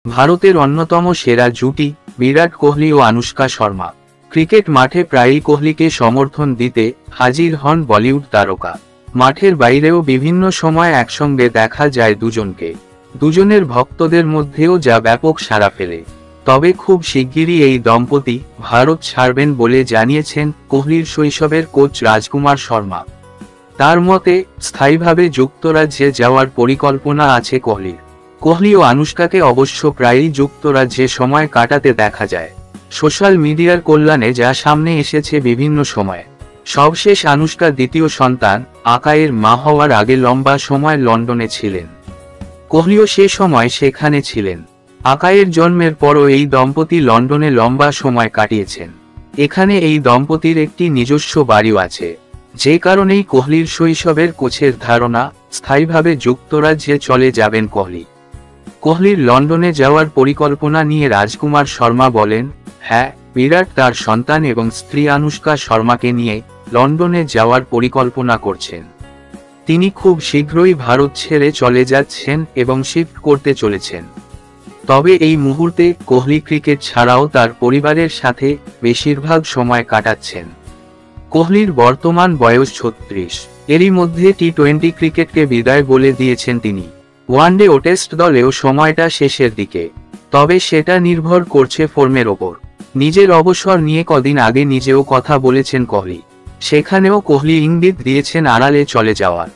ভারতের অন্যতম সেরা জুটি বিরাট কোহলি ও আনুশকা শর্মা। ক্রিকেট মাঠে প্রায়ই কোহলিকে সমর্থন দিতে হাজির হন বলিউড তারকা। মাঠের বাইরেও বিভিন্ন সময় একসঙ্গে দেখা যায় দুজনকে। দুজনের ভক্তদের মধ্যেও যা ব্যাপক সাড়া ফেলে। তবে খুব শিগগিরই এই দম্পতি ভারত ছাড়বেন বলে জানিয়েছেন কোহলির শৈশবের কোচ রাজকুমার শর্মা। তার মতে, স্থায়ীভাবে যুক্তরাজ্যে যাওয়ার পরিকল্পনা আছে কোহলির। কোহলি ও আনুশকাকে অবশ্য প্রায়ই যুক্তরাজ্যে সময় কাটাতে দেখা যায়। সোশ্যাল মিডিয়ার কল্যাণে যা সামনে এসেছে বিভিন্ন সময়ে। সবশেষ আনুশকা দ্বিতীয় সন্তান আকাইয়ের মা হওয়ার আগে লম্বা সময় লন্ডনে ছিলেন। কোহলিও সে সময় সেখানে ছিলেন। আকাইয়ের জন্মের পরও এই দম্পতি লন্ডনে লম্বা সময় কাটিয়েছেন। এখানে এই দম্পতির একটি নিজস্ব বাড়িও আছে। যে কারণেই কোহলির শৈশবের কোচের ধারণা, স্থায়ীভাবে যুক্তরাজ্যে চলে যাবেন কোহলি। কোহলির লন্ডনে যাওয়ার পরিকল্পনা নিয়ে রাজকুমার শর্মা বলেন, হ্যাঁ, বিরাট তার সন্তান এবং স্ত্রী আনুশকা শর্মাকে নিয়ে লন্ডনে যাওয়ার পরিকল্পনা করছেন। তিনি খুব শীঘ্রই ভারত ছেড়ে চলে যাচ্ছেন এবং শিফট করতে চলেছেন। তবে এই মুহূর্তে কোহলি ক্রিকেট ছাড়াও তার পরিবারের সাথে বেশিরভাগ সময় কাটাচ্ছেন। কোহলির বর্তমান বয়স 36। এরই মধ্যে টি-20 ক্রিকেটকে বিদায় বলে দিয়েছেন তিনি। ওয়ানডে ও টেস্ট দলেও সময়টা শেষের দিকে। তবে সেটা নির্ভর করছে ফর্মের ওপর। নিজের অবসর নিয়ে কদিন আগে নিজেও কথা বলেছেন কোহলি। সেখানেও কোহলি ইঙ্গিত দিয়েছেন আড়ালে চলে যাওয়ার।